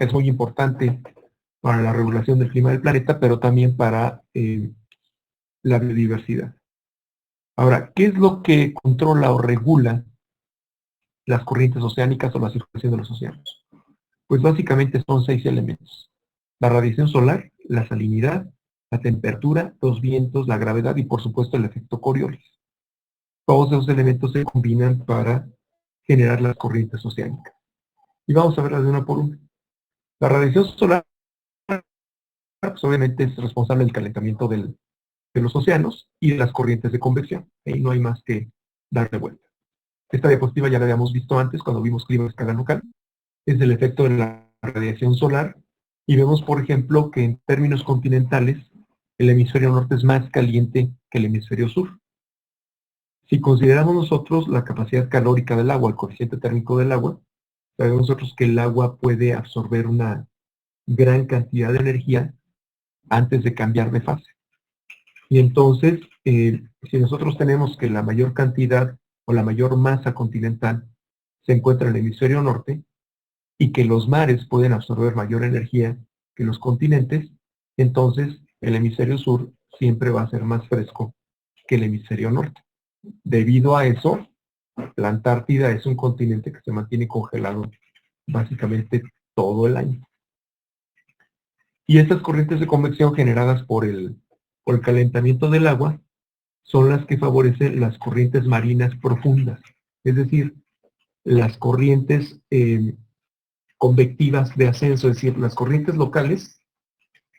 es muy importante para la regulación del clima del planeta, pero también para la biodiversidad. Ahora, ¿qué es lo que controla o regula las corrientes oceánicas o la circulación de los océanos? Pues básicamente son 6 elementos. La radiación solar, la salinidad, la temperatura, los vientos, la gravedad y por supuesto el efecto Coriolis. Todos esos elementos se combinan para generar las corrientes oceánicas. Y vamos a verlas de una por una. La radiación solar, pues obviamente es responsable del calentamiento de los océanos y de las corrientes de convección. Ahí no hay más que darle vuelta. Esta diapositiva ya la habíamos visto antes cuando vimos clima a escala local. Es el efecto de la radiación solar. Y vemos, por ejemplo, que en términos continentales, el hemisferio norte es más caliente que el hemisferio sur. Si consideramos nosotros la capacidad calórica del agua, el coeficiente térmico del agua, sabemos nosotros que el agua puede absorber una gran cantidad de energía antes de cambiar de fase. Y entonces, si nosotros tenemos que la mayor cantidad o la mayor masa continental se encuentra en el hemisferio norte y que los mares pueden absorber mayor energía que los continentes, entonces el hemisferio sur siempre va a ser más fresco que el hemisferio norte. Debido a eso, la Antártida es un continente que se mantiene congelado básicamente todo el año. Y estas corrientes de convección generadas por el calentamiento del agua son las que favorecen las corrientes marinas profundas, es decir, las corrientes convectivas de ascenso, es decir, las corrientes locales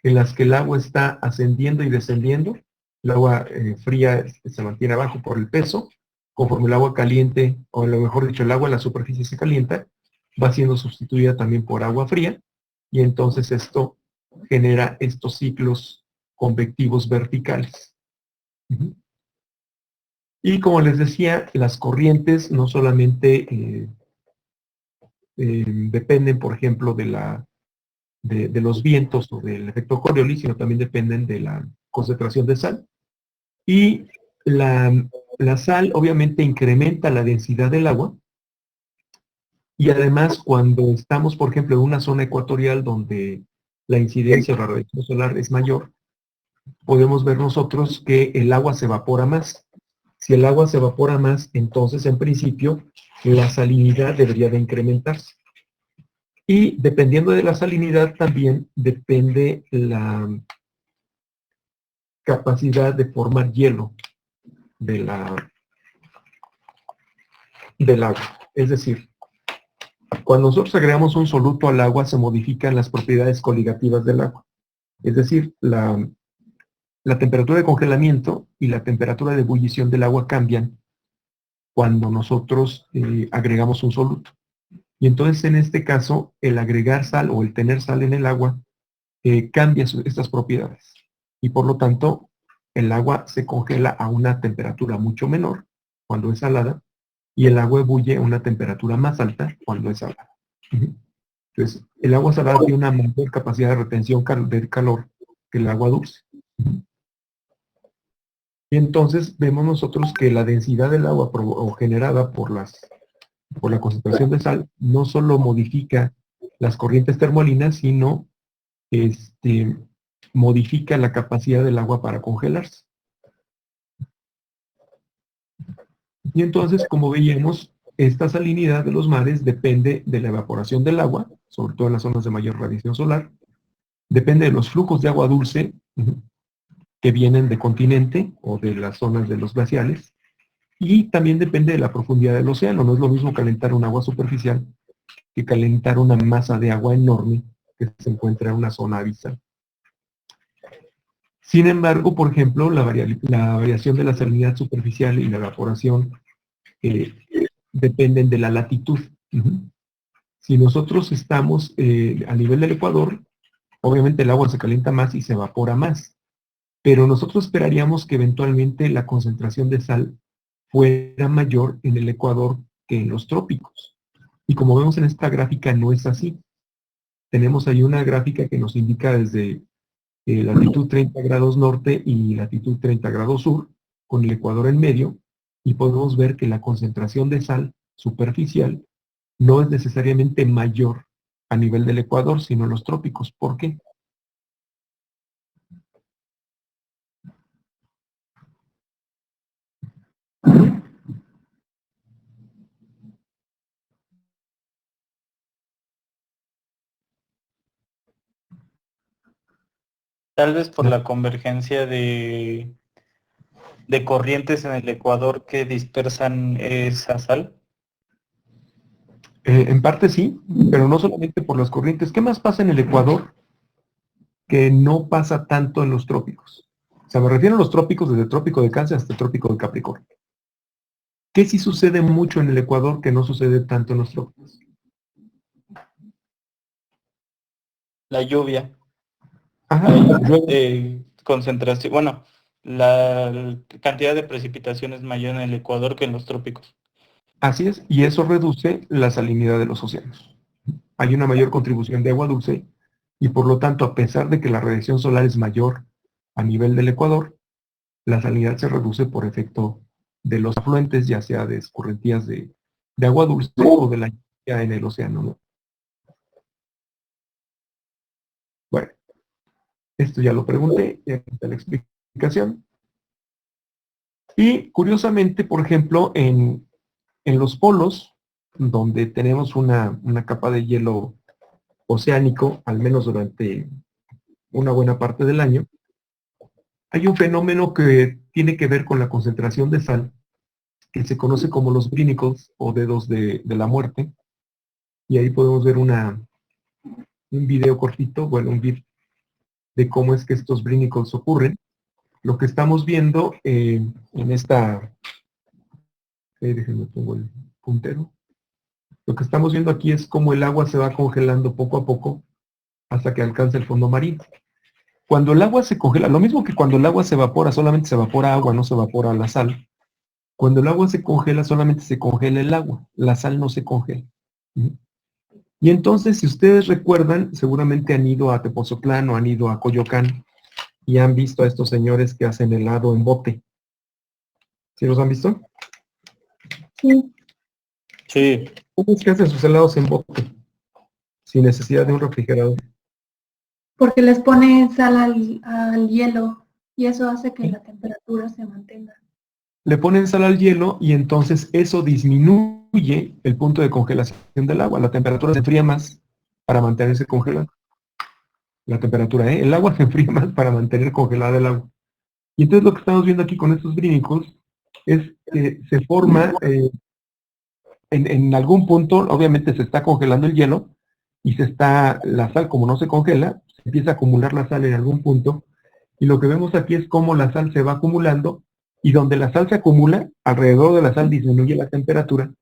en las que el agua está ascendiendo y descendiendo. El agua fría se mantiene abajo por el peso. Conforme el agua caliente, o lo mejor dicho, el agua en la superficie se calienta, va siendo sustituida también por agua fría, y entonces esto genera estos ciclos convectivos verticales. Y como les decía, las corrientes no solamente dependen, por ejemplo, de los vientos o del efecto Coriolis, sino también dependen de la concentración de sal. Y la sal obviamente incrementa la densidad del agua, y además cuando estamos, por ejemplo, en una zona ecuatorial donde la incidencia o la radiación solar es mayor, podemos ver nosotros que el agua se evapora más. Si el agua se evapora más, entonces en principio la salinidad debería de incrementarse. Y dependiendo de la salinidad también depende la capacidad de formar hielo del agua. Es decir, cuando nosotros agregamos un soluto al agua se modifican las propiedades coligativas del agua. Es decir, la temperatura de congelamiento y la temperatura de ebullición del agua cambian cuando nosotros agregamos un soluto. Y entonces en este caso, el agregar sal o el tener sal en el agua cambia estas propiedades. Y por lo tanto, el agua se congela a una temperatura mucho menor cuando es salada, y el agua ebulle a una temperatura más alta cuando es salada. Entonces, el agua salada tiene una mayor capacidad de retención del calor que el agua dulce. Y entonces vemos nosotros que la densidad del agua generada por la concentración de sal no solo modifica las corrientes termolinas, sino modifica la capacidad del agua para congelarse. Y entonces, como veíamos, esta salinidad de los mares depende de la evaporación del agua, sobre todo en las zonas de mayor radiación solar, depende de los flujos de agua dulce que vienen de continente o de las zonas de los glaciales, y también depende de la profundidad del océano. No es lo mismo calentar un agua superficial que calentar una masa de agua enorme que se encuentra en una zona abisal. Sin embargo, por ejemplo, la variación de la salinidad superficial y la evaporación dependen de la latitud. Si nosotros estamos a nivel del Ecuador, obviamente el agua se calienta más y se evapora más, pero nosotros esperaríamos que eventualmente la concentración de sal fuera mayor en el Ecuador que en los trópicos. Y como vemos en esta gráfica, no es así. Tenemos ahí una gráfica que nos indica desde latitud 30 grados norte y latitud 30 grados sur, con el Ecuador en medio, y podemos ver que la concentración de sal superficial no es necesariamente mayor a nivel del Ecuador, sino en los trópicos. ¿Por qué? Tal vez por la convergencia de corrientes en el Ecuador que dispersan esa sal. En parte sí, pero no solamente por las corrientes. ¿Qué más pasa en el Ecuador que no pasa tanto en los trópicos? O sea, me refiero a los trópicos, desde el trópico de Cáncer hasta el trópico de Capricornio. ¿Qué sí sucede mucho en el Ecuador que no sucede tanto en los trópicos? La lluvia. Ajá, Hay llueve. concentración, bueno, la cantidad de precipitación es mayor en el Ecuador que en los trópicos. Así es, y eso reduce la salinidad de los océanos. Hay una mayor contribución de agua dulce y por lo tanto, a pesar de que la radiación solar es mayor a nivel del Ecuador, la salinidad se reduce por efecto de los afluentes, ya sea de escorrentías de agua dulce o de la lluvia en el océano, ¿no? Bueno, esto ya lo pregunté, ya está la explicación. Y curiosamente, por ejemplo, en los polos, donde tenemos una capa de hielo oceánico, al menos durante una buena parte del año, hay un fenómeno que tiene que ver con la concentración de sal, que se conoce como los brinicles o dedos de la muerte. Y ahí podemos ver un video cortito, bueno, un video de cómo es que estos brinicles ocurren. Lo que estamos viendo en esta, déjenme pongo el puntero. Lo que estamos viendo aquí es cómo el agua se va congelando poco a poco hasta que alcanza el fondo marino. Cuando el agua se congela, lo mismo que cuando el agua se evapora, solamente se evapora agua, no se evapora la sal. Cuando el agua se congela, solamente se congela el agua, la sal no se congela. ¿Sí? Y entonces, si ustedes recuerdan, seguramente han ido a Tepozotlán o han ido a Coyoacán y han visto a estos señores que hacen helado en bote. ¿Sí los han visto? Sí, Sí, ¿Cómo es que hacen sus helados en bote? Sin necesidad de un refrigerador. porque les pone sal al hielo y eso hace que la temperatura se mantenga. Le ponen sal al hielo y entonces eso disminuye el punto de congelación del agua. La temperatura se enfría más para mantenerse congelada. La temperatura, ¿eh? El agua se enfría más para mantener congelada el agua. Y entonces lo que estamos viendo aquí con estos brinicles es que se forma en algún punto, obviamente se está congelando el hielo y la sal como no se congela, se empieza a acumular la sal en algún punto y lo que vemos aquí es cómo la sal se va acumulando y donde la sal se acumula, alrededor de la sal disminuye la temperatura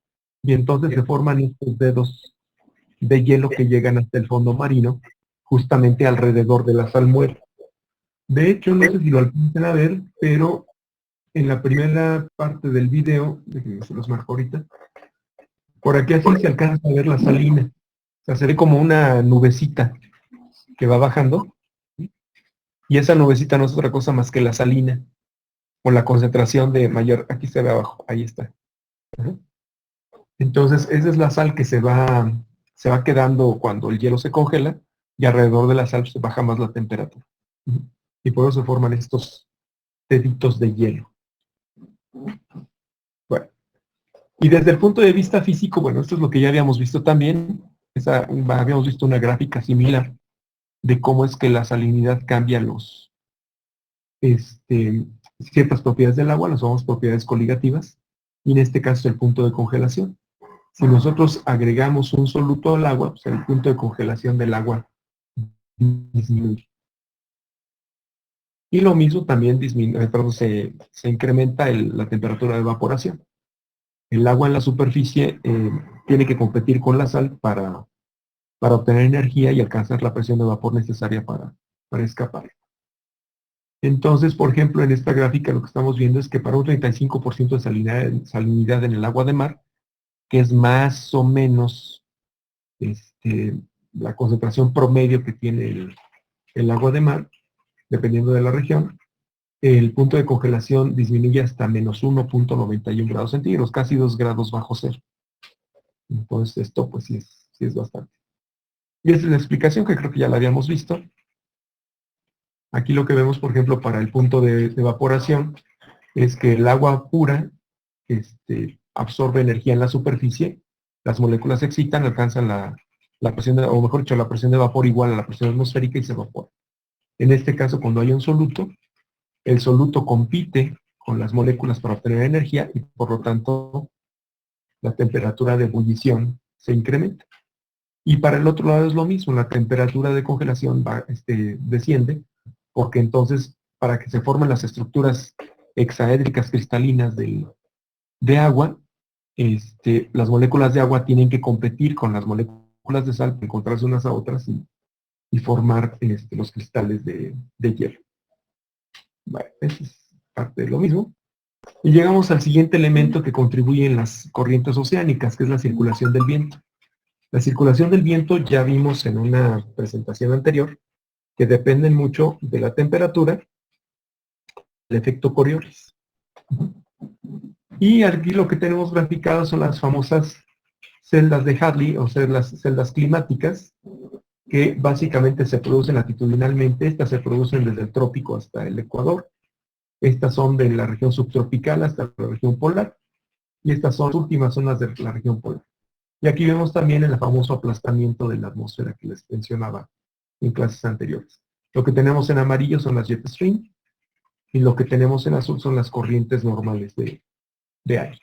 y entonces se forman estos dedos de hielo que llegan hasta el fondo marino, justamente alrededor de la sal muerta. De hecho, no sé si lo alcanzan a ver, pero en la primera parte del video, déjenme se los marco ahorita, por aquí así se alcanza a ver la salina. O sea, se ve como una nubecita que va bajando, ¿sí? Y esa nubecita no es otra cosa más que la salina, o la concentración de mayor, aquí se ve abajo, ahí está. Ajá. Entonces, esa es la sal que se va quedando cuando el hielo se congela, y alrededor de la sal se baja más la temperatura. Ujú. Y por eso se forman estos deditos de hielo. Bueno, y desde el punto de vista físico, bueno, esto es lo que ya habíamos visto también. Habíamos visto una gráfica similar de cómo es que la salinidad cambia ciertas propiedades del agua, las llamamos propiedades coligativas, y en este caso el punto de congelación. Si nosotros agregamos un soluto al agua, pues el punto de congelación del agua disminuye. Y lo mismo también se incrementa la temperatura de evaporación. El agua en la superficie tiene que competir con la sal para obtener energía y alcanzar la presión de vapor necesaria para escapar. Entonces, por ejemplo, en esta gráfica lo que estamos viendo es que para un 35% de salinidad en el agua de mar, que es más o menos la concentración promedio que tiene el agua de mar, dependiendo de la región, el punto de congelación disminuye hasta menos 1,91 grados centígrados, casi 2 grados bajo cero. Entonces esto pues sí es bastante. Y esa es la explicación que creo que ya la habíamos visto. Aquí lo que vemos, por ejemplo, para el punto de evaporación, es que el agua pura absorbe energía en la superficie, las moléculas se excitan, alcanzan la presión, o mejor dicho, la presión de vapor igual a la presión atmosférica y se evapora. En este caso, cuando hay un soluto, el soluto compite con las moléculas para obtener energía y por lo tanto la temperatura de ebullición se incrementa. Y para el otro lado es lo mismo, la temperatura de congelación desciende, porque entonces para que se formen las estructuras hexaédricas cristalinas de agua, las moléculas de agua tienen que competir con las moléculas de sal para encontrarse unas a otras y formar los cristales de hielo. Bueno, eso es parte de lo mismo. Y llegamos al siguiente elemento que contribuye en las corrientes oceánicas, que es la circulación del viento. La circulación del viento ya vimos en una presentación anterior que dependen mucho de la temperatura, del efecto Coriolis. Y aquí lo que tenemos graficado son las famosas celdas de Hadley, o sea, las celdas climáticas, que básicamente se producen latitudinalmente. Estas se producen desde el trópico hasta el ecuador. Estas son de la región subtropical hasta la región polar. Y estas son las últimas zonas de la región polar. Y aquí vemos también el famoso aplastamiento de la atmósfera que les mencionaba en clases anteriores. Lo que tenemos en amarillo son las jet stream y lo que tenemos en azul son las corrientes normales de aire.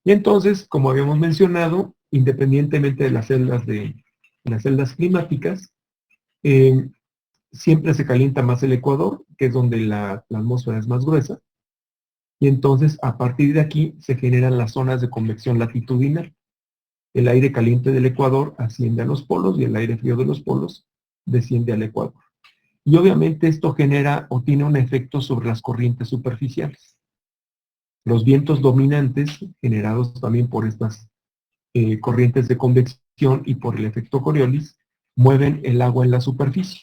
Y entonces, como habíamos mencionado, independientemente de las celdas climáticas, siempre se calienta más el ecuador, que es donde la atmósfera es más gruesa, y entonces a partir de aquí se generan las zonas de convección latitudinal. El aire caliente del ecuador asciende a los polos y el aire frío de los polos desciende al ecuador. Y obviamente esto genera o tiene un efecto sobre las corrientes superficiales. Los vientos dominantes, generados también por estas corrientes de convección y por el efecto Coriolis, mueven el agua en la superficie.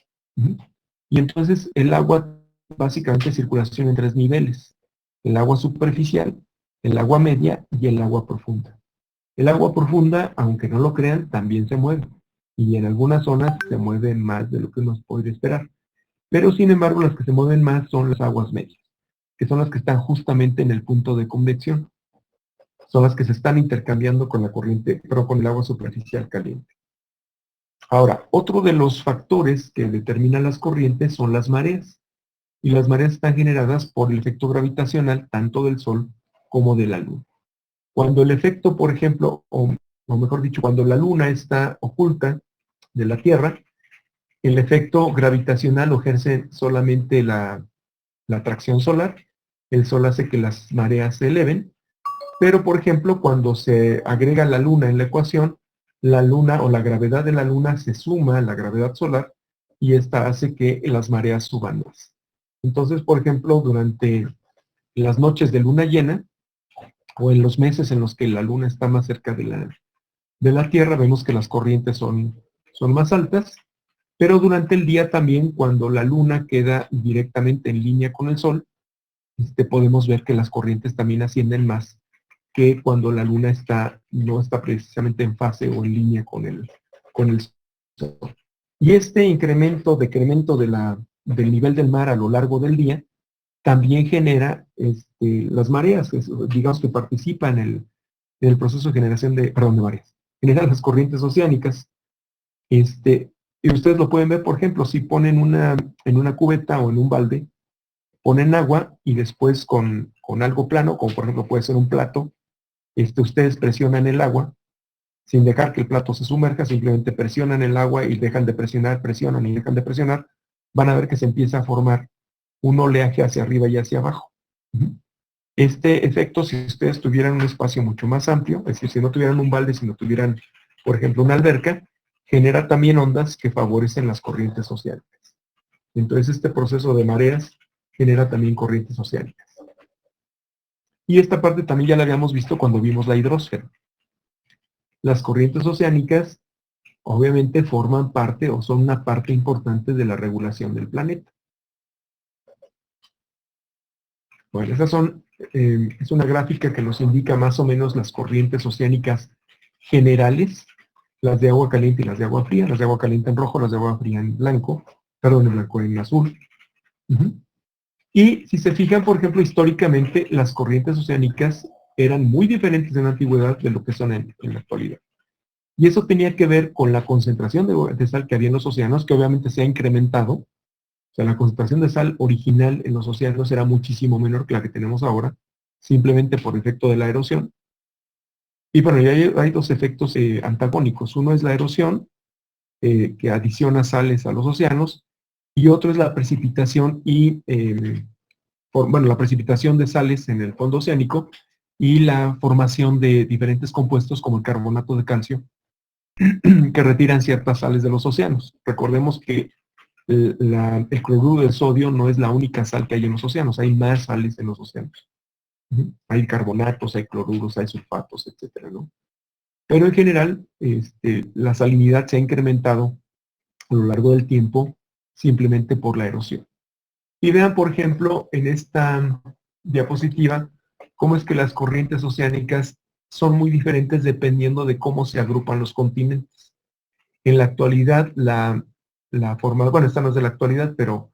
Y entonces el agua básicamente circulación en tres niveles: el agua superficial, el agua media y el agua profunda. El agua profunda, aunque no lo crean, también se mueve. Y en algunas zonas se mueve más de lo que uno podría esperar. Pero sin embargo, las que se mueven más son las aguas medias, que son las que están justamente en el punto de convección. Son las que se están intercambiando con la corriente, pero con el agua superficial caliente. Ahora, otro de los factores que determinan las corrientes son las mareas. Y las mareas están generadas por el efecto gravitacional tanto del Sol como de la Luna. Cuando el efecto, por ejemplo, o mejor dicho, cuando la Luna está oculta de la Tierra, el efecto gravitacional lo ejerce solamente la atracción solar. El Sol hace que las mareas se eleven. Pero, por ejemplo, cuando se agrega la Luna en la ecuación, la Luna o la gravedad de la Luna se suma a la gravedad solar y esta hace que las mareas suban más. Entonces, por ejemplo, durante las noches de luna llena, o en los meses en los que la Luna está más cerca de la Tierra, vemos que las corrientes son más altas, pero durante el día también, cuando la Luna queda directamente en línea con el Sol, podemos ver que las corrientes también ascienden más que cuando la Luna no está precisamente en fase o en línea con el Sol. Y este decremento del nivel del mar a lo largo del día también genera las mareas, digamos que participan en el proceso de generación de mareas, genera las corrientes oceánicas. Y ustedes lo pueden ver, por ejemplo, si ponen en una cubeta o en un balde, ponen agua y después con algo plano, como por ejemplo puede ser un plato, ustedes presionan el agua, sin dejar que el plato se sumerja, simplemente presionan el agua y dejan de presionar, presionan y dejan de presionar, van a ver que se empieza a formar un oleaje hacia arriba y hacia abajo. Este efecto, si ustedes tuvieran un espacio mucho más amplio, es decir, si no tuvieran un balde, si no tuvieran, por ejemplo, una alberca, genera también ondas que favorecen las corrientes oceánicas. Entonces, este proceso de mareas genera también corrientes oceánicas. Y esta parte también ya la habíamos visto cuando vimos la hidrosfera. Las corrientes oceánicas obviamente forman parte o son una parte importante de la regulación del planeta. Bueno, es una gráfica que nos indica más o menos las corrientes oceánicas generales las de agua caliente y las de agua fría, las de agua caliente en rojo, las de agua fría en blanco, perdón, en blanco, en azul. Ujú. Y si se fijan, por ejemplo, históricamente las corrientes oceánicas eran muy diferentes en la antigüedad de lo que son en la actualidad. Y eso tenía que ver con la concentración de sal que había en los océanos, que obviamente se ha incrementado. O sea, la concentración de sal original en los océanos era muchísimo menor que la que tenemos ahora, simplemente por efecto de la erosión. Y bueno, y hay dos efectos antagónicos. Uno es la erosión, que adiciona sales a los océanos, y otro es la precipitación la precipitación de sales en el fondo oceánico y la formación de diferentes compuestos como el carbonato de calcio que retiran ciertas sales de los océanos. Recordemos que el cloruro de sodio no es la única sal que hay en los océanos, hay más sales en los océanos. Hay carbonatos, hay cloruros, hay sulfatos, etcétera, ¿no? Pero en general, la salinidad se ha incrementado a lo largo del tiempo simplemente por la erosión. Y vean, por ejemplo, en esta diapositiva, cómo es que las corrientes oceánicas son muy diferentes dependiendo de cómo se agrupan los continentes. En la actualidad, la forma, bueno, esta no es de la actualidad, pero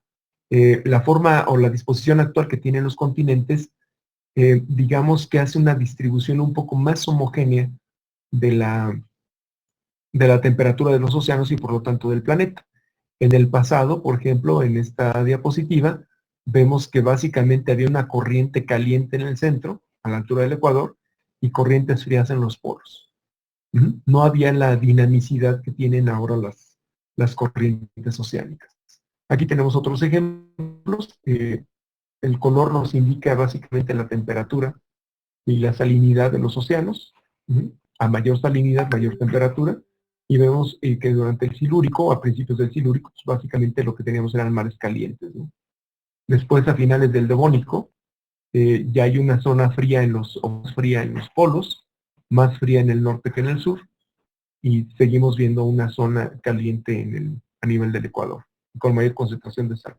la forma o la disposición actual que tienen los continentes, digamos que hace una distribución un poco más homogénea de la temperatura de los océanos y por lo tanto del planeta. En el pasado, por ejemplo, en esta diapositiva, vemos que básicamente había una corriente caliente en el centro, a la altura del Ecuador, y corrientes frías en los polos. No había la dinamicidad que tienen ahora las corrientes oceánicas. Aquí tenemos otros ejemplos. El color nos indica básicamente la temperatura y la salinidad de los océanos. A mayor salinidad, mayor temperatura. Y vemos que durante el Silúrico, a principios del Silúrico, pues básicamente lo que teníamos eran mares calientes, ¿no? Después, a finales del Devónico, ya hay una zona fría fría en los polos, más fría en el norte que en el sur, y seguimos viendo una zona caliente a nivel del Ecuador, con mayor concentración de sal.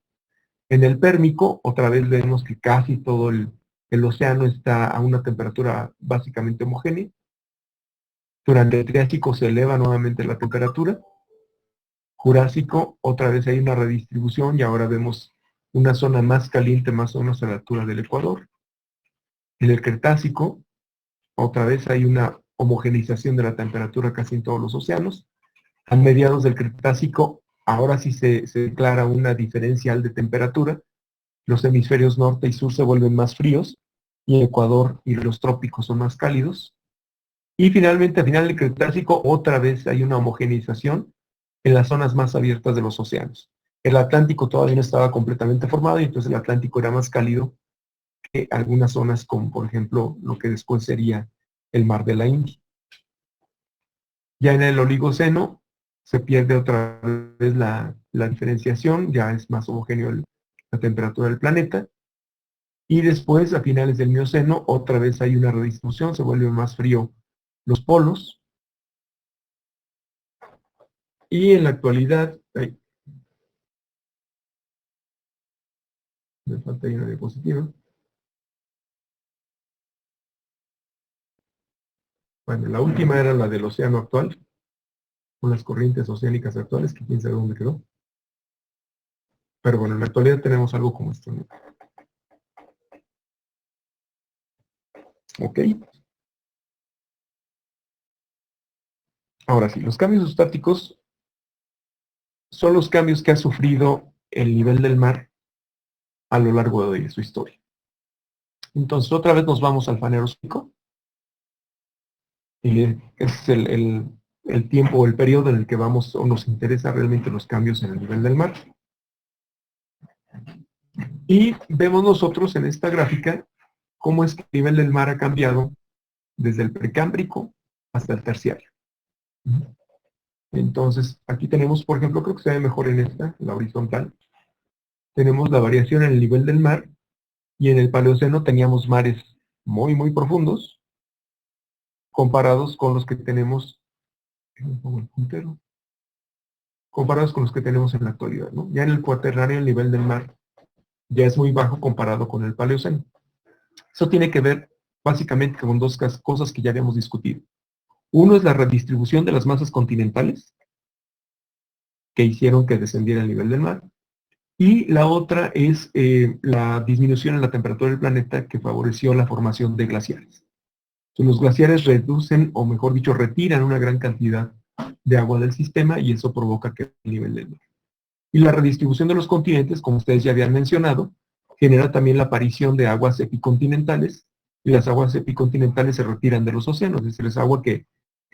En el Pérmico, otra vez vemos que casi todo el océano está a una temperatura básicamente homogénea. Durante el Triásico se eleva nuevamente la temperatura. Jurásico, otra vez hay una redistribución y ahora vemos una zona más caliente, más o menos a la altura del Ecuador. En el Cretácico, otra vez hay una homogeneización de la temperatura casi en todos los océanos. A mediados del Cretácico, ahora sí se declara una diferencial de temperatura. Los hemisferios norte y sur se vuelven más fríos y el Ecuador y los trópicos son más cálidos. Y finalmente, a final del Cretácico, otra vez hay una homogeneización en las zonas más abiertas de los océanos. El Atlántico todavía no estaba completamente formado y entonces el Atlántico era más cálido que algunas zonas como por ejemplo lo que después sería el Mar de la India. Ya en el Oligoceno se pierde otra vez la diferenciación, ya es más homogéneo la temperatura del planeta. Y después, a finales del Mioceno, otra vez hay una redistribución, se vuelve más frío los polos. Y en la actualidad, me falta ahí una diapositiva. Bueno, la última era la del océano actual, con las corrientes oceánicas actuales, que quién sabe dónde quedó. Pero bueno, en la actualidad tenemos algo como esto, ¿no? Ok. Ahora sí, los cambios estáticos son los cambios que ha sufrido el nivel del mar a lo largo de su historia. Entonces, otra vez nos vamos al fanerósico. Es el tiempo o el periodo en el que vamos o nos interesa realmente los cambios en el nivel del mar. Y vemos nosotros en esta gráfica cómo es que el nivel del mar ha cambiado desde el precámbrico hasta el terciario. Entonces, aquí tenemos, por ejemplo, creo que se ve mejor en esta, la horizontal. Tenemos la variación en el nivel del mar y en el Paleoceno teníamos mares muy, muy profundos comparados con los que tenemos, comparados con los que tenemos en la actualidad, ¿no? Ya en el Cuaternario el nivel del mar ya es muy bajo comparado con el Paleoceno. Eso tiene que ver básicamente con dos cosas que ya habíamos discutido. Uno es la redistribución de las masas continentales, que hicieron que descendiera el nivel del mar. Y la otra es la disminución en la temperatura del planeta que favoreció la formación de glaciares. Entonces, los glaciares reducen, o mejor dicho, retiran una gran cantidad de agua del sistema y eso provoca que el nivel del mar. Y la redistribución de los continentes, como ustedes ya habían mencionado, genera también la aparición de aguas epicontinentales, y las aguas epicontinentales se retiran de los océanos, es decir, es agua que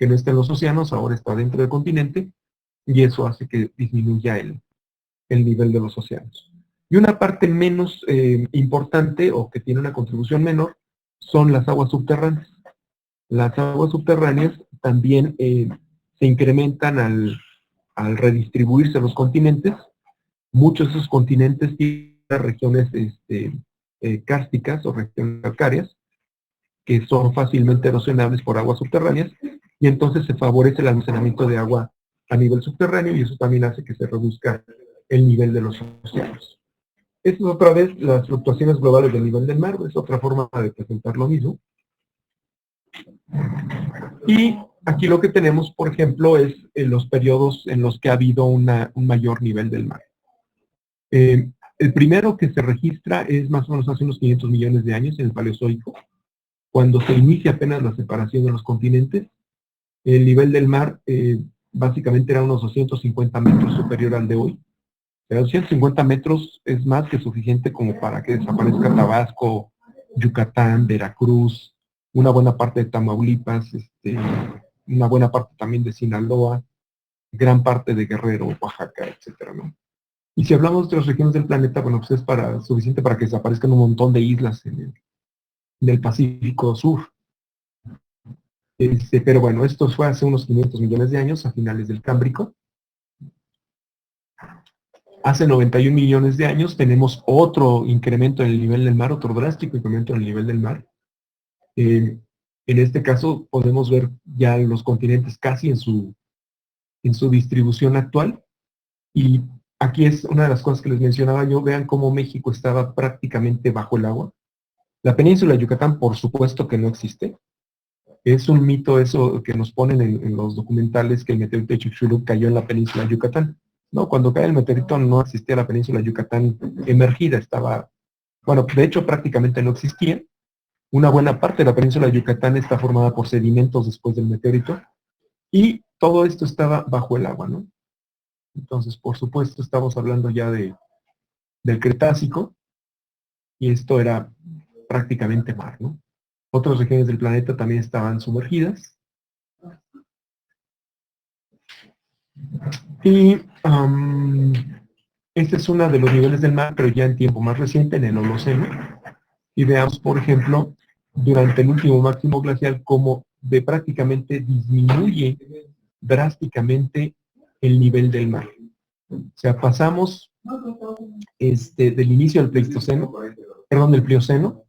no está en los océanos, ahora está dentro del continente, y eso hace que disminuya el nivel de los océanos. Y una parte menos importante, o que tiene una contribución menor, son las aguas subterráneas. Las aguas subterráneas también se incrementan al redistribuirse los continentes. Muchos de esos continentes tienen regiones kársticas o regiones calcáreas, que son fácilmente erosionables por aguas subterráneas, y entonces se favorece el almacenamiento de agua a nivel subterráneo, y eso también hace que se reduzca el nivel de los océanos. Esto es otra vez las fluctuaciones globales del nivel del mar, es otra forma de presentar lo mismo. Y aquí lo que tenemos, por ejemplo, es los periodos en los que ha habido un mayor nivel del mar. El primero que se registra es más o menos hace unos 500 millones de años, en el Paleozoico, cuando se inicia apenas la separación de los continentes. El nivel del mar básicamente era unos 250 metros superior al de hoy. Pero 250 metros es más que suficiente como para que desaparezca Tabasco, Yucatán, Veracruz, una buena parte de Tamaulipas, una buena parte también de Sinaloa, gran parte de Guerrero, Oaxaca, etcétera, ¿no? Y si hablamos de otras regiones del planeta, bueno, pues es suficiente para que desaparezcan un montón de islas en el Pacífico Sur. Pero bueno, esto fue hace unos 500 millones de años, a finales del Cámbrico. Hace 91 millones de años tenemos otro incremento en el nivel del mar, otro drástico incremento en el nivel del mar. En este caso podemos ver ya los continentes casi en su distribución actual. Y aquí es una de las cosas que les mencionaba yo. Vean cómo México estaba prácticamente bajo el agua. La península de Yucatán, por supuesto que no existe. Es un mito eso que nos ponen en los documentales, que el meteorito de Chicxulub cayó en la península de Yucatán. No, cuando cae el meteorito no existía la península de Yucatán emergida, estaba, bueno, de hecho prácticamente no existía. Una buena parte de la península de Yucatán está formada por sedimentos después del meteorito, y todo esto estaba bajo el agua, ¿no? Entonces, por supuesto, estamos hablando ya del Cretácico, y esto era prácticamente mar, ¿no? Otras regiones del planeta también estaban sumergidas. Y este es uno de los niveles del mar, pero ya en tiempo más reciente, en el Holoceno. Y veamos, por ejemplo, durante el último máximo glacial, cómo prácticamente disminuye drásticamente el nivel del mar. O sea, pasamos del inicio del Pleistoceno, perdón, del Plioceno,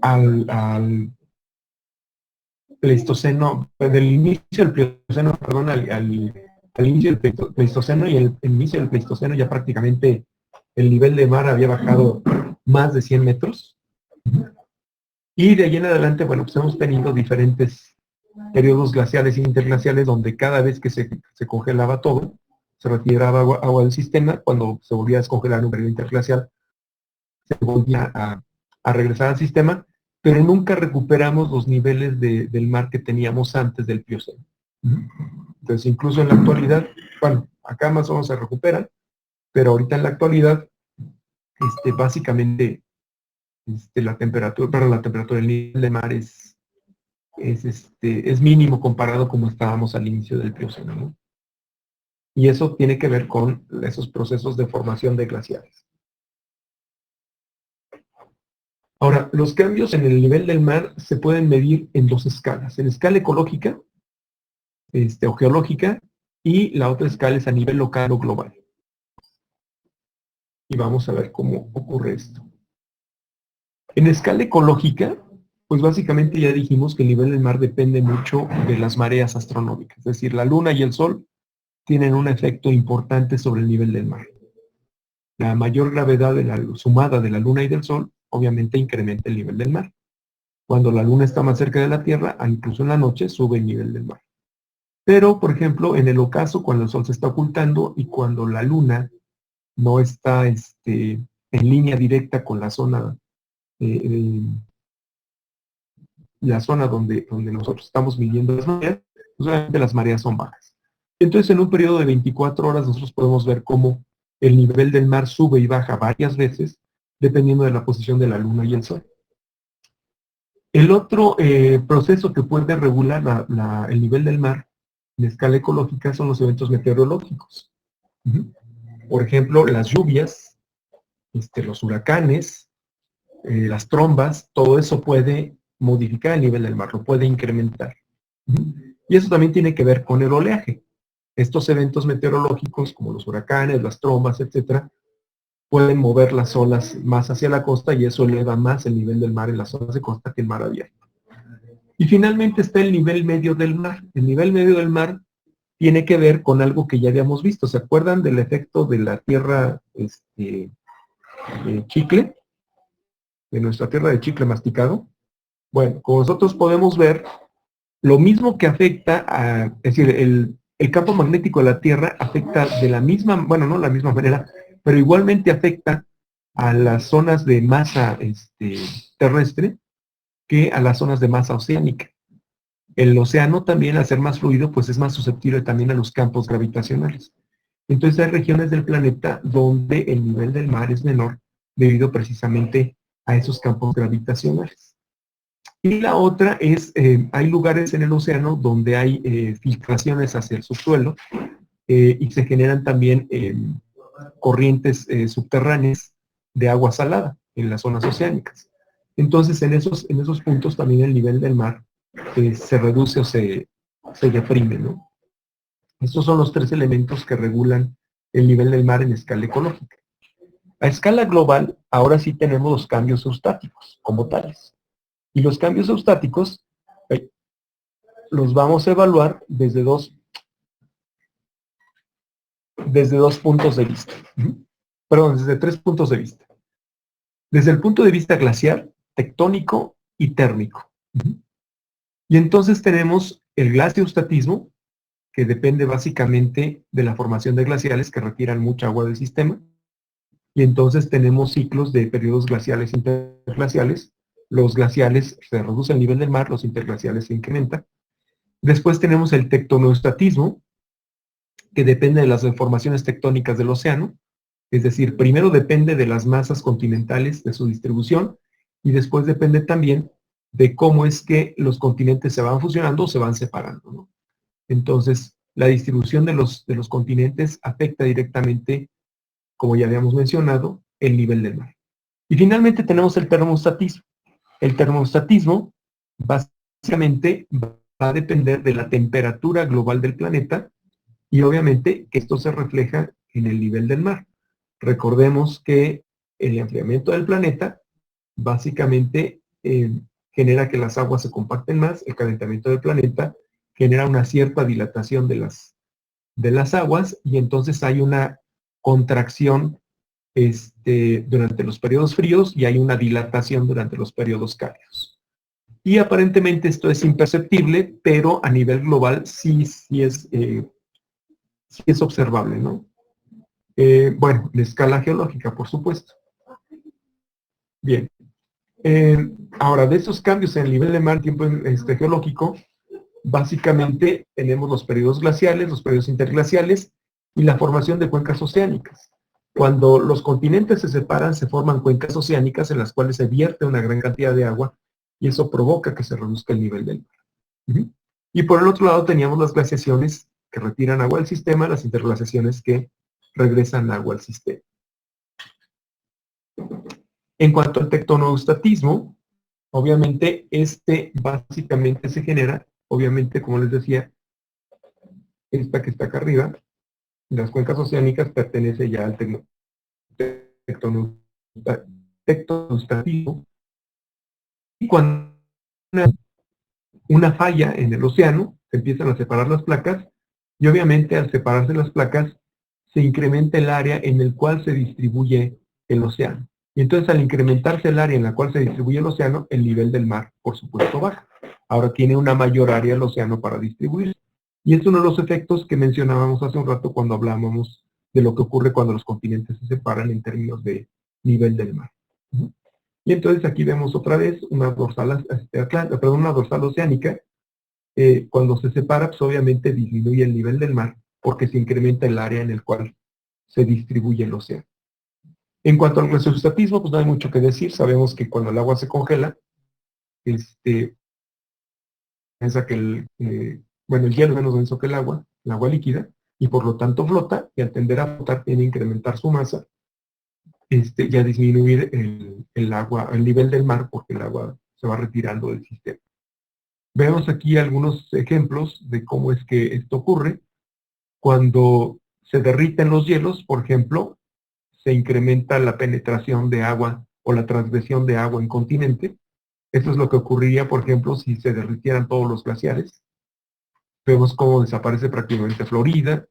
al Pleistoceno, del inicio del Plioceno, perdón, al inicio del Pleistoceno, y el inicio del Pleistoceno ya prácticamente el nivel de mar había bajado más de 100 metros. Y de ahí en adelante, bueno, pues hemos tenido diferentes periodos glaciales e interglaciales donde cada vez que se congelaba todo, se retiraba agua del sistema. Cuando se volvía a descongelar un periodo interglacial, se volvía a regresar al sistema, pero nunca recuperamos los niveles del mar que teníamos antes del Plioceno. Entonces, incluso en la actualidad, bueno, acá más o menos se recuperan, pero ahorita en la actualidad, básicamente, la temperatura del nivel del mar es mínimo comparado como estábamos al inicio del Plioceno, ¿no? Y eso tiene que ver con esos procesos de formación de glaciares. Ahora, los cambios en el nivel del mar se pueden medir en dos escalas. En escala ecológica, o geológica, y la otra escala es a nivel local o global. Y vamos a ver cómo ocurre esto. En escala ecológica, pues básicamente ya dijimos que el nivel del mar depende mucho de las mareas astronómicas. Es decir, la luna y el sol tienen un efecto importante sobre el nivel del mar. La mayor gravedad sumada de la luna y del sol obviamente incrementa el nivel del mar. Cuando la luna está más cerca de la Tierra, incluso en la noche, sube el nivel del mar. Pero, por ejemplo, en el ocaso, cuando el sol se está ocultando y cuando la luna no está en línea directa con la zona donde nosotros estamos midiendo las mareas, pues obviamente las mareas son bajas. Entonces, en un periodo de 24 horas, nosotros podemos ver cómo el nivel del mar sube y baja varias veces, dependiendo de la posición de la luna y el sol. El otro proceso que puede regular el nivel del mar en escala ecológica son los eventos meteorológicos. Por ejemplo, las lluvias, los huracanes, las trombas, todo eso puede modificar el nivel del mar, lo puede incrementar. Y eso también tiene que ver con el oleaje. Estos eventos meteorológicos, como los huracanes, las trombas, etcétera, pueden mover las olas más hacia la costa y eso eleva más el nivel del mar en las zonas de costa que el mar abierto. Y finalmente está el nivel medio del mar. El nivel medio del mar tiene que ver con algo que ya habíamos visto. ¿Se acuerdan del efecto de la tierra chicle? De nuestra tierra de chicle masticado. Bueno, como nosotros podemos ver, lo mismo que afecta es decir, el campo magnético de la Tierra afecta de la misma, bueno, no la misma manera, pero igualmente afecta a las zonas de masa terrestre que a las zonas de masa oceánica. El océano también, al ser más fluido, pues es más susceptible también a los campos gravitacionales. Entonces hay regiones del planeta donde el nivel del mar es menor debido precisamente a esos campos gravitacionales. Y la otra es, hay lugares en el océano donde hay filtraciones hacia el subsuelo y se generan también corrientes subterráneas de agua salada en las zonas oceánicas. Entonces, en esos puntos también el nivel del mar se reduce o se deprime, ¿no? Estos son los tres elementos que regulan el nivel del mar en escala ecológica. A escala global, ahora sí tenemos los cambios eustáticos como tales. Y los cambios eustáticos los vamos a evaluar desde dos puntos de vista. Perdón, desde 3 puntos de vista. Desde el punto de vista glacial, tectónico y térmico. Y entonces tenemos el glaciostatismo, que depende básicamente de la formación de glaciales que retiran mucha agua del sistema. Y entonces tenemos ciclos de periodos glaciales e interglaciales. Los glaciales se reduce el nivel del mar, los interglaciales se incrementan. Después tenemos el tectonostatismo, que depende de las deformaciones tectónicas del océano. Es decir, primero depende de las masas continentales, de su distribución, y después depende también de cómo es que los continentes se van fusionando o se van separando, ¿no? Entonces, la distribución de los continentes afecta directamente, como ya habíamos mencionado, el nivel del mar. Y finalmente tenemos el termostatismo. El termostatismo básicamente va a depender de la temperatura global del planeta y obviamente que esto se refleja en el nivel del mar. Recordemos que el enfriamiento del planeta básicamente genera que las aguas se compacten más, el calentamiento del planeta genera una cierta dilatación de las aguas y entonces hay una contracción durante los periodos fríos y hay una dilatación durante los periodos cálidos. Y aparentemente esto es imperceptible, pero a nivel global sí es observable, ¿no? Bueno, de escala geológica, por supuesto. Bien. Ahora, de esos cambios en el nivel de mar, tiempo geológico, básicamente tenemos los periodos glaciales, los periodos interglaciales y la formación de cuencas oceánicas. Cuando los continentes se separan, se forman cuencas oceánicas en las cuales se vierte una gran cantidad de agua y eso provoca que se reduzca el nivel del mar. Y por el otro lado teníamos las glaciaciones que retiran agua del sistema, las interglaciaciones que regresan agua al sistema. En cuanto al tectonostatismo, obviamente básicamente se genera, obviamente como les decía, esta que está acá arriba, las cuencas oceánicas pertenece ya al tectonostatismo. Y cuando una falla en el océano, se empiezan a separar las placas y obviamente al separarse las placas se incrementa el área en el cual se distribuye el océano. Y entonces al incrementarse el área en la cual se distribuye el océano, el nivel del mar, por supuesto, baja. Ahora tiene una mayor área el océano para distribuirse. Y es uno de los efectos que mencionábamos hace un rato cuando hablábamos de lo que ocurre cuando los continentes se separan en términos de nivel del mar. Y entonces aquí vemos otra vez una dorsal, una dorsal oceánica. Cuando se separa, pues obviamente disminuye el nivel del mar porque se incrementa el área en el cual se distribuye el océano. En cuanto al resustatismo, pues no hay mucho que decir. Sabemos que cuando el agua se congela, piensa que el hielo es menos denso que el agua líquida, y por lo tanto flota, y al tender a flotar tiene que incrementar su masa, y a disminuir el nivel del mar, porque el agua se va retirando del sistema. Vemos aquí algunos ejemplos de cómo es que esto ocurre. Cuando se derriten los hielos, por ejemplo, se incrementa la penetración de agua o la transgresión de agua en continente. Eso es lo que ocurriría, por ejemplo, si se derritieran todos los glaciares. Vemos cómo desaparece prácticamente Florida,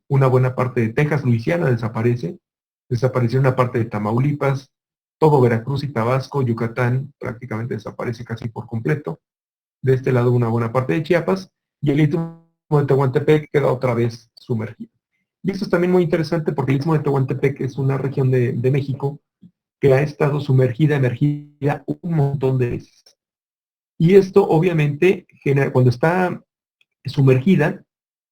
una buena parte de Texas, Luisiana desapareció una parte de Tamaulipas, todo Veracruz y Tabasco, Yucatán prácticamente desaparece casi por completo. De este lado una buena parte de Chiapas, y el istmo de Tehuantepec queda otra vez sumergido. Y esto es también muy interesante porque el istmo de Tehuantepec es una región de México que ha estado sumergida, emergida un montón de veces. Y esto obviamente genera, cuando está sumergida,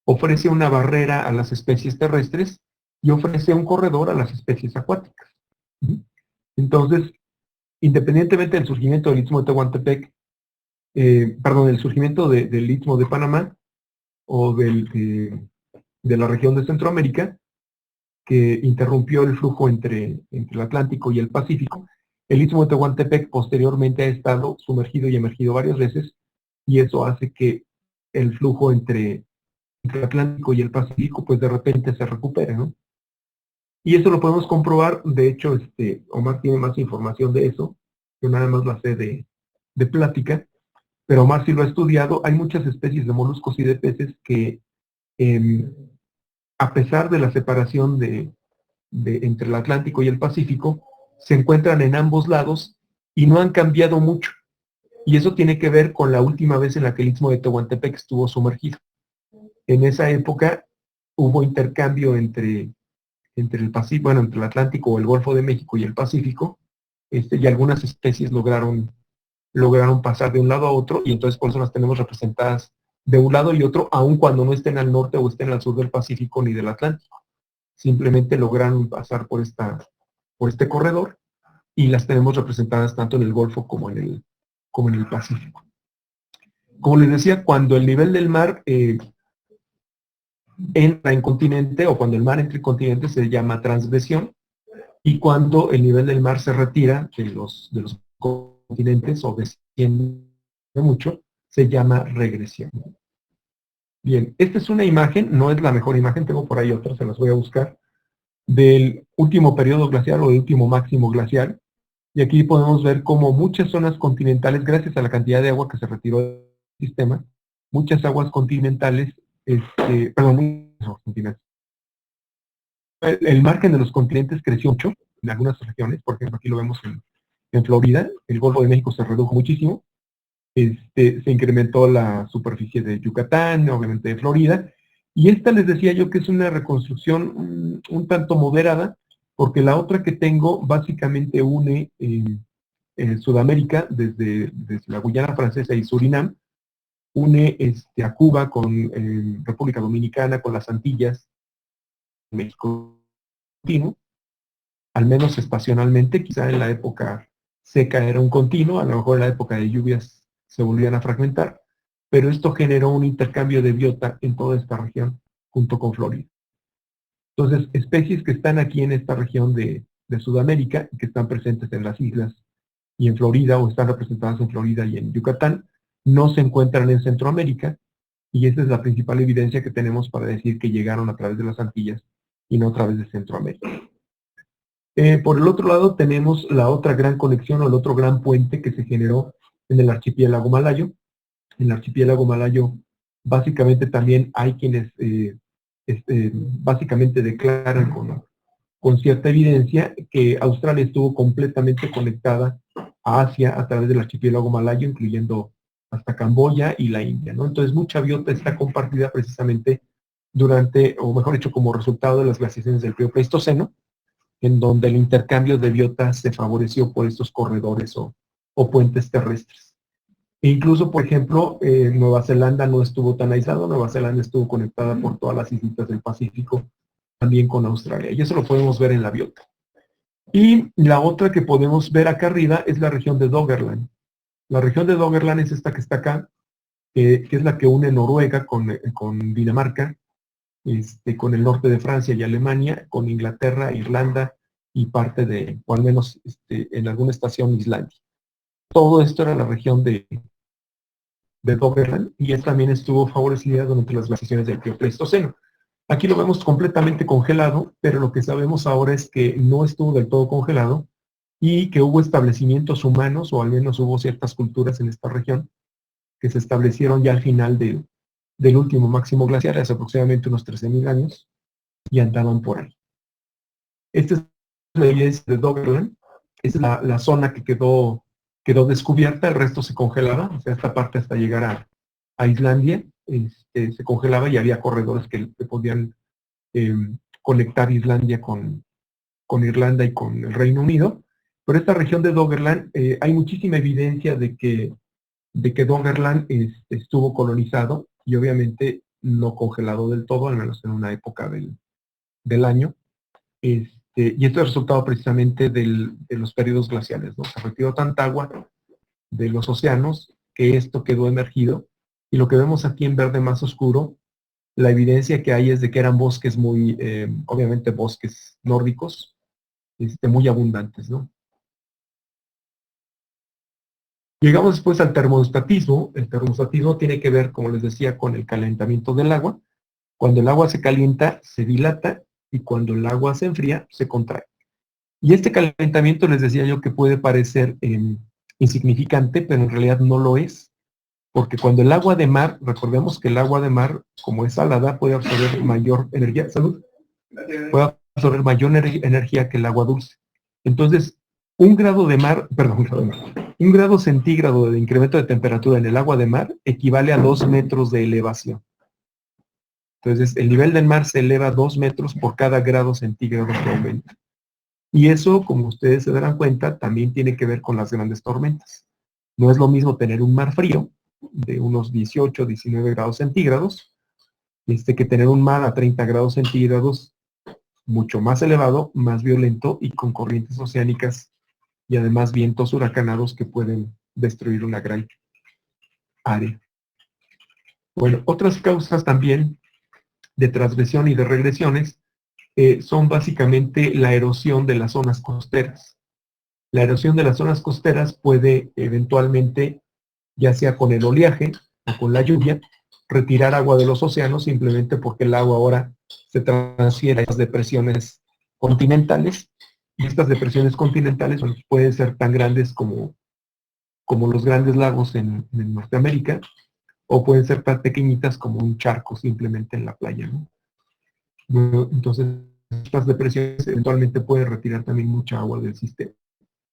ofrece una barrera a las especies terrestres y ofrece un corredor a las especies acuáticas. Entonces, independientemente del surgimiento del istmo de Tehuantepec, el surgimiento del istmo de Panamá o de la región de Centroamérica, que interrumpió el flujo entre el Atlántico y el Pacífico, el istmo de Tehuantepec posteriormente ha estado sumergido y emergido varias veces, y eso hace que el flujo entre el Atlántico y el Pacífico, pues de repente se recupere, ¿no? Y eso lo podemos comprobar. De hecho, Omar tiene más información de eso, yo nada más la sé de plática, pero Omar sí lo ha estudiado. Hay muchas especies de moluscos y de peces que, a pesar de la separación entre el Atlántico y el Pacífico, se encuentran en ambos lados y no han cambiado mucho. Y eso tiene que ver con la última vez en la que el istmo de Tehuantepec estuvo sumergido. En esa época hubo intercambio entre el Pacífico, entre el Atlántico o el Golfo de México y el Pacífico, y algunas especies lograron pasar de un lado a otro, y entonces por eso las tenemos representadas de un lado y otro, aun cuando no estén al norte o estén al sur del Pacífico ni del Atlántico. Simplemente lograron pasar por este corredor, y las tenemos representadas tanto en el Golfo como en el Pacífico. Como les decía, cuando el nivel del mar entra en continente, o cuando el mar entra en continente, se llama transgresión, y cuando el nivel del mar se retira de los continentes o desciende mucho, se llama regresión. Bien, esta es una imagen, no es la mejor imagen, tengo por ahí otras, se las voy a buscar, del último periodo glacial o del último máximo glacial, y aquí podemos ver cómo muchas zonas continentales, gracias a la cantidad de agua que se retiró del sistema, muchas aguas continentales, muchas continentes. El margen de los continentes creció mucho en algunas regiones, por ejemplo aquí lo vemos en Florida, el Golfo de México se redujo muchísimo, se incrementó la superficie de Yucatán, obviamente de Florida, y esta les decía yo que es una reconstrucción un tanto moderada, porque la otra que tengo básicamente une Sudamérica, desde la Guyana Francesa y Surinam, une a Cuba con República Dominicana, con las Antillas, México continuo, al menos estacionalmente. Quizá en la época seca era un continuo, a lo mejor en la época de lluvias se volvían a fragmentar, pero esto generó un intercambio de biota en toda esta región, junto con Florida. Entonces, especies que están aquí en esta región de Sudamérica, que están presentes en las islas y en Florida, o están representadas en Florida y en Yucatán, no se encuentran en Centroamérica, y esa es la principal evidencia que tenemos para decir que llegaron a través de las Antillas y no a través de Centroamérica. Por el otro lado tenemos la otra gran conexión, o el otro gran puente que se generó en el archipiélago malayo. En el archipiélago malayo básicamente también hay quienes básicamente declaran con cierta evidencia que Australia estuvo completamente conectada a Asia a través del archipiélago malayo, incluyendo hasta Camboya y la India, ¿no? Entonces mucha biota está compartida precisamente durante, o mejor dicho, como resultado de las glaciaciones del periodo Pleistoceno, en donde el intercambio de biota se favoreció por estos corredores o puentes terrestres. E incluso, por ejemplo, Nueva Zelanda no estuvo tan aislado, Nueva Zelanda estuvo conectada por todas las islitas del Pacífico, también con Australia, y eso lo podemos ver en la biota. Y la otra que podemos ver acá arriba es la región de Doggerland. La región de Doggerland es esta que está acá, que es la que une Noruega con Dinamarca, con el norte de Francia y Alemania, con Inglaterra, Irlanda y parte de, o al menos en alguna estación, Islandia. Todo esto era la región de Doggerland y él también estuvo favorecida durante las glaciaciones del Pleistoceno. Aquí lo vemos completamente congelado, pero lo que sabemos ahora es que no estuvo del todo congelado y que hubo establecimientos humanos, o al menos hubo ciertas culturas en esta región, que se establecieron ya al final del último máximo glaciar, hace aproximadamente unos 13.000 años, y andaban por ahí. Esta es la evidencia de Doggerland, es la zona que quedó descubierta, el resto se congelaba, o sea, esta parte hasta llegar a Islandia, se congelaba y había corredores que podían conectar Islandia con Irlanda y con el Reino Unido. Pero esta región de Doggerland, hay muchísima evidencia de que Doggerland estuvo colonizado y obviamente no congelado del todo, al menos en una época del año. Y esto es resultado precisamente de los periodos glaciales, ¿no? Se retiró tanta agua de los océanos que esto quedó emergido. Y lo que vemos aquí en verde más oscuro, la evidencia que hay es de que eran bosques muy, obviamente bosques nórdicos, muy abundantes, ¿no? Llegamos después al termostatismo. El termostatismo tiene que ver, como les decía, con el calentamiento del agua. Cuando el agua se calienta, se dilata, y cuando el agua se enfría, se contrae. Y este calentamiento, les decía yo, que puede parecer insignificante, pero en realidad no lo es, porque cuando el agua de mar, recordemos que el agua de mar, como es salada, puede absorber mayor energía, puede absorber mayor energía que el agua dulce. Entonces, un grado centígrado de incremento de temperatura en el agua de mar equivale a 2 metros de elevación. Entonces, el nivel del mar se eleva 2 metros por cada grado centígrado que aumenta. Y eso, como ustedes se darán cuenta, también tiene que ver con las grandes tormentas. No es lo mismo tener un mar frío de unos 18, 19 grados centígrados, que tener un mar a 30 grados centígrados, mucho más elevado, más violento y con corrientes oceánicas y además vientos huracanados que pueden destruir una gran área. Bueno, otras causas también de transgresión y de regresiones son básicamente la erosión de las zonas costeras. La erosión de las zonas costeras puede eventualmente, ya sea con el oleaje o con la lluvia, retirar agua de los océanos simplemente porque el agua ahora se transfiere a estas depresiones continentales, y estas depresiones continentales pueden ser tan grandes como los grandes lagos en Norteamérica, o pueden ser tan pequeñitas como un charco simplemente en la playa, ¿no? Bueno, entonces, estas depresiones eventualmente pueden retirar también mucha agua del sistema.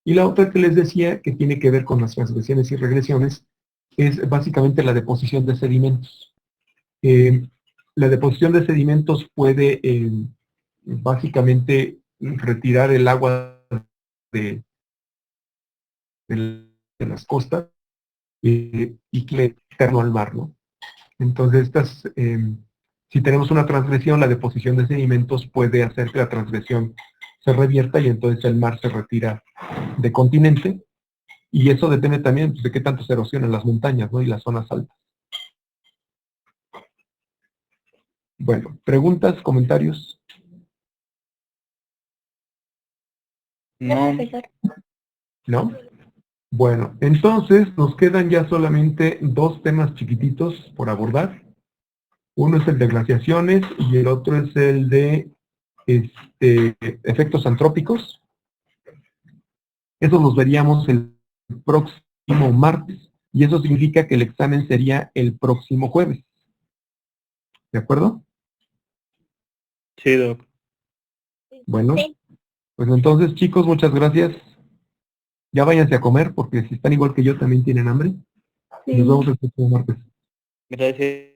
Y la otra que les decía, que tiene que ver con las transgresiones y regresiones, es básicamente la deposición de sedimentos. La deposición de sedimentos puede básicamente retirar el agua de las costas y que externo al mar, ¿no? Entonces, si tenemos una transgresión, la deposición de sedimentos puede hacer que la transgresión se revierta y entonces el mar se retira de continente, y eso depende también de qué tanto se erosionan las montañas, ¿no? Y las zonas altas. Bueno, preguntas, comentarios. No. ¿No? Bueno, entonces nos quedan ya solamente 2 temas chiquititos por abordar. Uno es el de glaciaciones y el otro es el de efectos antrópicos. Esos los veríamos el próximo martes, y eso significa que el examen sería el próximo jueves. ¿De acuerdo? Sí, Doc. Bueno, Pues entonces, chicos, muchas gracias. Ya váyanse a comer, porque si están igual que yo también tienen hambre. Y Sí. nos vemos el próximo martes. Gracias.